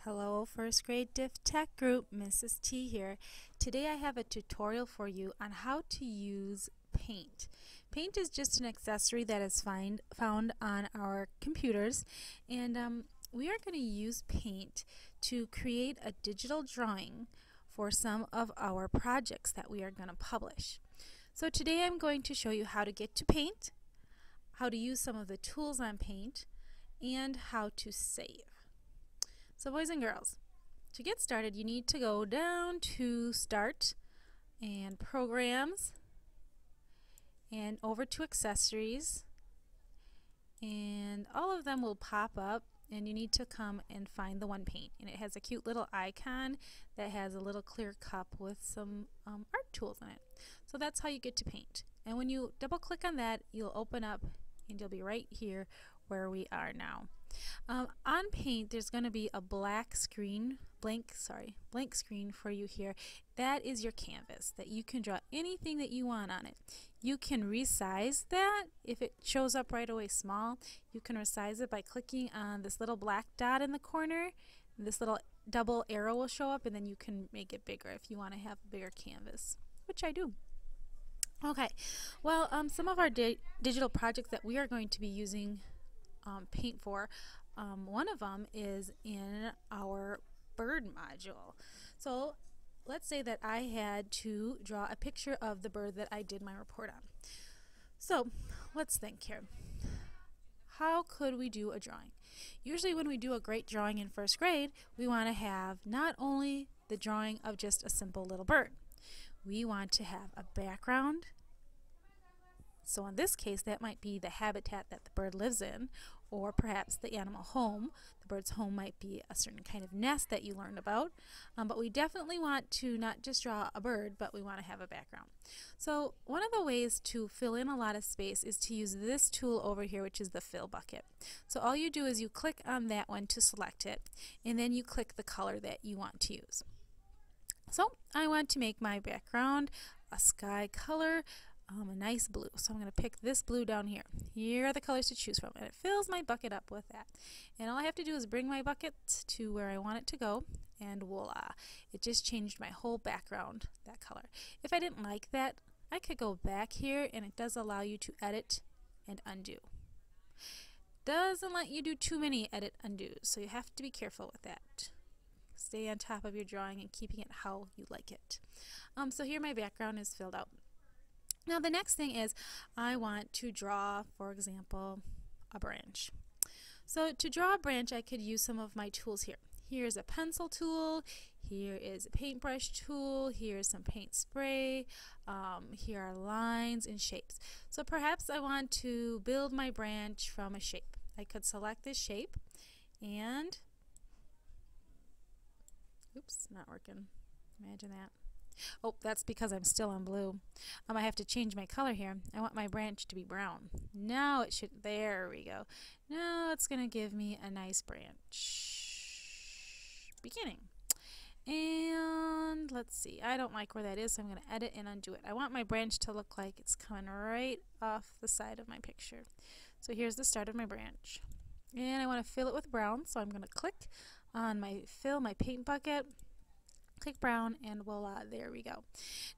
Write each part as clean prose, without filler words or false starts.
Hello, first grade Diff Tech Group, Mrs. T here. Today I have a tutorial for you on how to use paint. Paint is just an accessory that is found on our computers, and we are going to use paint to create a digital drawing for some of our projects that we are going to publish. So today I'm going to show you how to get to paint, how to use some of the tools on paint, and how to save. So boys and girls, to get started you need to go down to Start and Programs and over to Accessories, and all of them will pop up and you need to come and find the one paint, and it has a cute little icon that has a little clear cup with some art tools in it. So that's how you get to paint, and when you double click on that you'll open up and you'll be right here where we are now. On paint there's going to be a blank screen for you here. That is your canvas that you can draw anything that you want on it. You can resize that if it shows up right away small. You can resize it by clicking on this little black dot in the corner. This little double arrow will show up, and then you can make it bigger if you want to have a bigger canvas, which I do. Okay, well, some of our digital projects that we are going to be using paint for, one of them is in our bird module. So let's say that I had to draw a picture of the bird that I did my report on. So let's think here. How could we do a drawing? Usually when we do a great drawing in first grade, we want to have not only the drawing of just a simple little bird. We want to have a background. So in this case that might be the habitat that the bird lives in, or perhaps the animal home. The bird's home might be a certain kind of nest that you learned about, but we definitely want to not just draw a bird, but we want to have a background. So one of the ways to fill in a lot of space is to use this tool over here, which is the fill bucket. So all you do is you click on that one to select it, and then you click the color that you want to use. So I want to make my background a sky color, a nice blue. So I'm going to pick this blue down here. Here are the colors to choose from, and it fills my bucket up with that. And all I have to do is bring my bucket to where I want it to go, and voila, it just changed my whole background that color. If I didn't like that, I could go back here, and it does allow you to edit and undo. Doesn't let you do too many edit undos, so you have to be careful with that. Stay on top of your drawing and keeping it how you like it. So here my background is filled out. Now the next thing is I want to draw, for example, a branch. So to draw a branch I could use some of my tools here. Here's a pencil tool, here is a paintbrush tool, here's some paint spray, here are lines and shapes. So perhaps I want to build my branch from a shape. I could select this shape and, oops, not working. Imagine that. Oh, that's because I'm still on blue. I have to change my color here. I want my branch to be brown. Now it should, there we go. Now it's going to give me a nice branch. Beginning. And let's see, I don't like where that is, so I'm going to edit and undo it. I want my branch to look like it's coming right off the side of my picture. So here's the start of my branch. And I want to fill it with brown, so I'm going to click on my paint bucket. Click brown, and voila, there we go.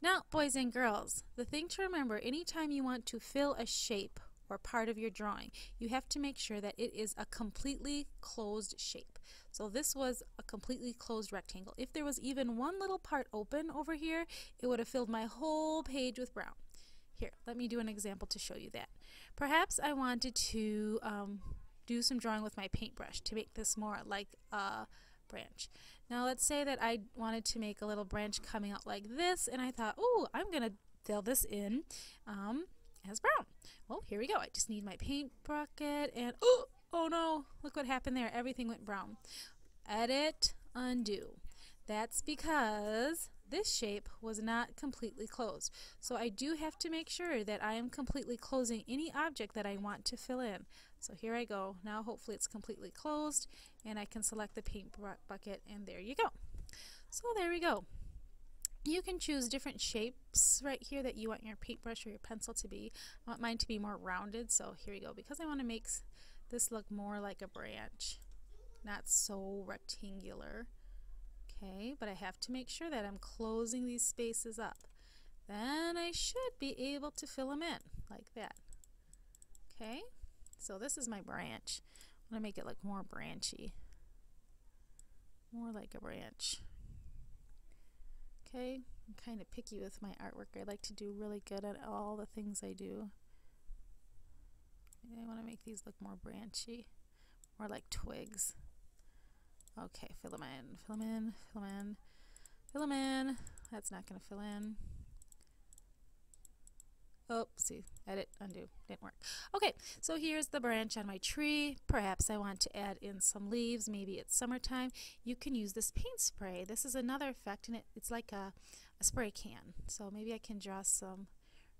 Now boys and girls, the thing to remember, anytime you want to fill a shape or part of your drawing, you have to make sure that it is a completely closed shape. So this was a completely closed rectangle. If there was even one little part open over here, it would have filled my whole page with brown. Here, let me do an example to show you that. Perhaps I wanted to do some drawing with my paintbrush to make this more like a branch. Now let's say that I wanted to make a little branch coming out like this, and I thought, oh, I'm gonna fill this in as brown. Well, here we go. I just need my paint bucket, and oh no, look what happened there. Everything went brown. Edit, undo. That's because this shape was not completely closed. So I do have to make sure that I am completely closing any object that I want to fill in. So here I go. Now hopefully it's completely closed, and I can select the paint bucket, and there you go. So there we go. You can choose different shapes right here that you want your paintbrush or your pencil to be. I want mine to be more rounded, so here we go. Because I want to make this look more like a branch, not so rectangular. Okay, but I have to make sure that I'm closing these spaces up. Then I should be able to fill them in like that. Okay, so this is my branch. I'm going to make it look more branchy, more like a branch. Okay, I'm kind of picky with my artwork. I like to do really good at all the things I do. I want to make these look more branchy, more like twigs. Okay, fill them in, fill them in, fill them in, fill them in. That's not going to fill in. Oh, see, edit, undo, didn't work. Okay, so here's the branch on my tree. Perhaps I want to add in some leaves. Maybe it's summertime. You can use this paint spray. This is another effect, and it's like a spray can. So maybe I can draw some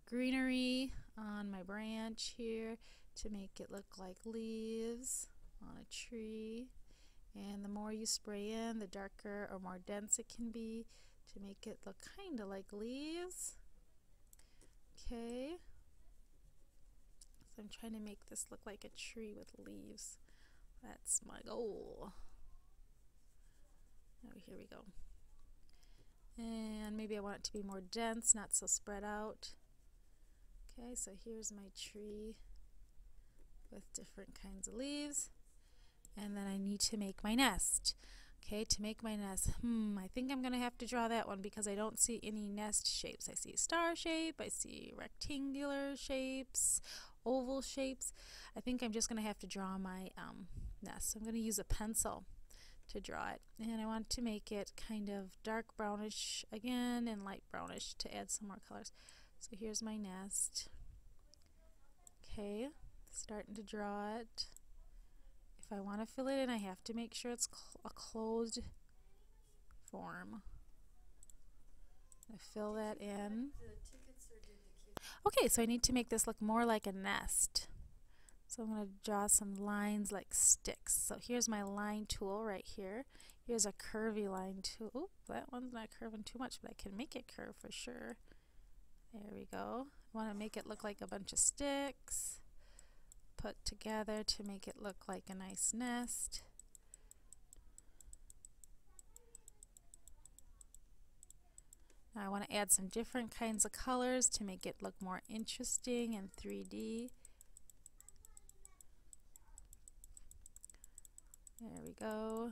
greenery on my branch here to make it look like leaves on a tree. And the more you spray in, the darker or more dense it can be to make it look kind of like leaves. Okay, so I'm trying to make this look like a tree with leaves. That's my goal. Oh, here we go. And maybe I want it to be more dense, not so spread out. Okay, so here's my tree with different kinds of leaves. And then I need to make my nest. Okay, to make my nest, I think I'm going to have to draw that one because I don't see any nest shapes. I see star shape, I see rectangular shapes, oval shapes. I think I'm just going to have to draw my nest. So I'm going to use a pencil to draw it. And I want to make it kind of dark brownish again and light brownish to add some more colors. So here's my nest. Okay, starting to draw it. If I want to fill it in, I have to make sure it's a closed form. I fill that in. Okay, so I need to make this look more like a nest. So I'm going to draw some lines like sticks. So here's my line tool right here. Here's a curvy line tool. Oop, that one's not curving too much, but I can make it curve for sure. There we go. I want to make it look like a bunch of sticks put together to make it look like a nice nest. Now I want to add some different kinds of colors to make it look more interesting and 3D. There we go.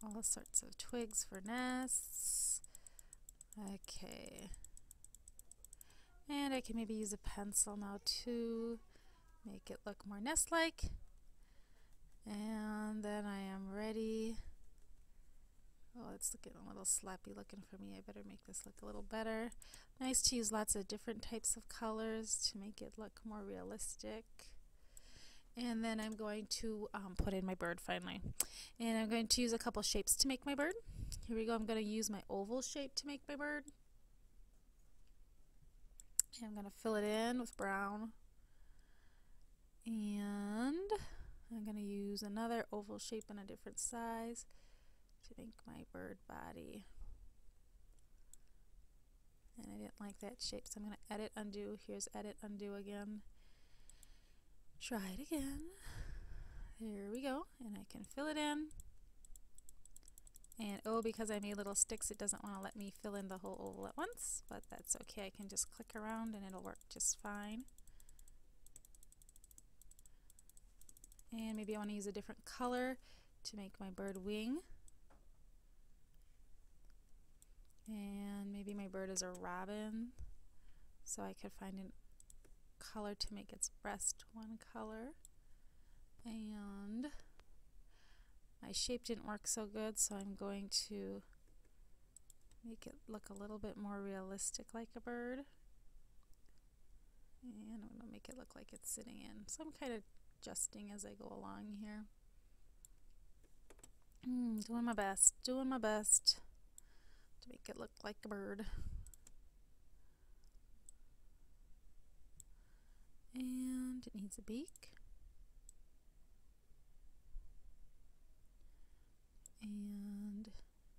All sorts of twigs for nests. Okay. And I can maybe use a pencil now to make it look more nest-like. And then I am ready. Oh, it's looking a little slappy looking for me. I better make this look a little better. Nice to use lots of different types of colors to make it look more realistic. And then I'm going to put in my bird finally. And I'm going to use a couple shapes to make my bird. Here we go. I'm going to use my oval shape to make my bird. And I'm going to fill it in with brown. And I'm going to use another oval shape in a different size to make my bird body. And I didn't like that shape, so I'm going to edit, undo. Here's edit, undo again. Try it again. There we go. And I can fill it in. And oh, because I made little sticks, it doesn't want to let me fill in the whole oval at once, but that's okay. I can just click around and it'll work just fine. And maybe I want to use a different color to make my bird wing. And maybe my bird is a robin, so I could find a color to make its breast one color. And my shape didn't work so good, so I'm going to make it look a little bit more realistic like a bird. And I'm going to make it look like it's sitting in. So I'm kind of adjusting as I go along here. Doing my best to make it look like a bird. And it needs a beak. And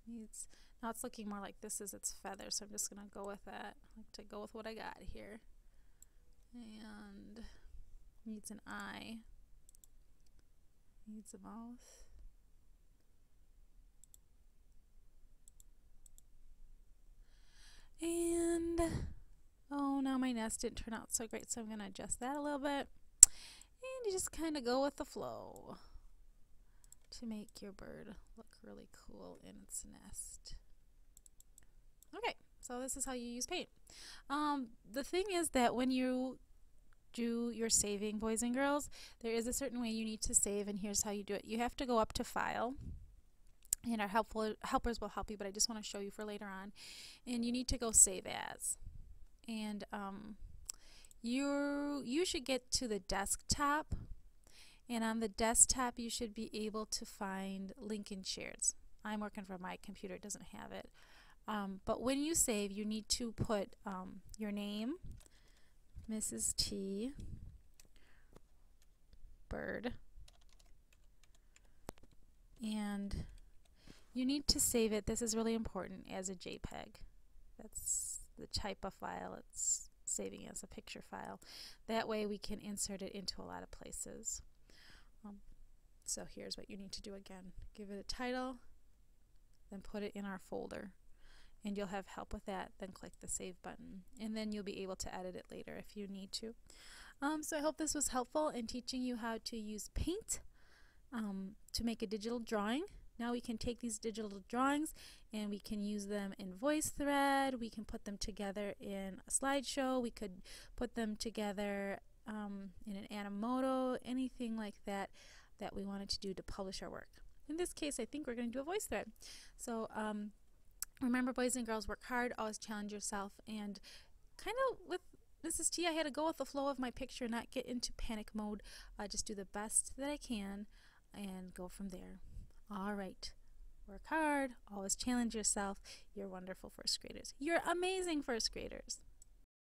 needs, now it's looking more like this is its feather, so I'm just going to go with that. I like to go with what I got here. And Needs an eye. Needs a mouth. And oh, now my nest didn't turn out so great, so I'm going to adjust that a little bit. And you just kind of go with the flow to make your bird look really cool in its nest. Okay, so this is how you use paint. The thing is that when you do your saving, boys and girls, there is a certain way you need to save, and here's how you do it. You have to go up to File, and our helpers will help you, but I just want to show you for later on. And you need to go Save As. And you should get to the desktop, and on the desktop you should be able to find Link and Shares. I'm working from my computer, it doesn't have it. But when you save, you need to put your name, Mrs. T, bird, and you need to save it, this is really important, as a JPEG. That's the type of file it's saving as, a picture file. That way we can insert it into a lot of places. So here's what you need to do again. Give it a title, then put it in our folder. And you'll have help with that. Then click the Save button. And then you'll be able to edit it later if you need to. So I hope this was helpful in teaching you how to use paint to make a digital drawing. Now we can take these digital drawings and we can use them in VoiceThread. We can put them together in a slideshow. We could put them together in an Animoto, anything like that that we wanted to do to publish our work. In this case, I think we're going to do a VoiceThread. So remember, boys and girls, work hard, always challenge yourself, and kind of with Mrs. T, I had to go with the flow of my picture, not get into panic mode. Just do the best that I can and go from there. All right. Work hard, always challenge yourself. You're wonderful first graders. You're amazing first graders.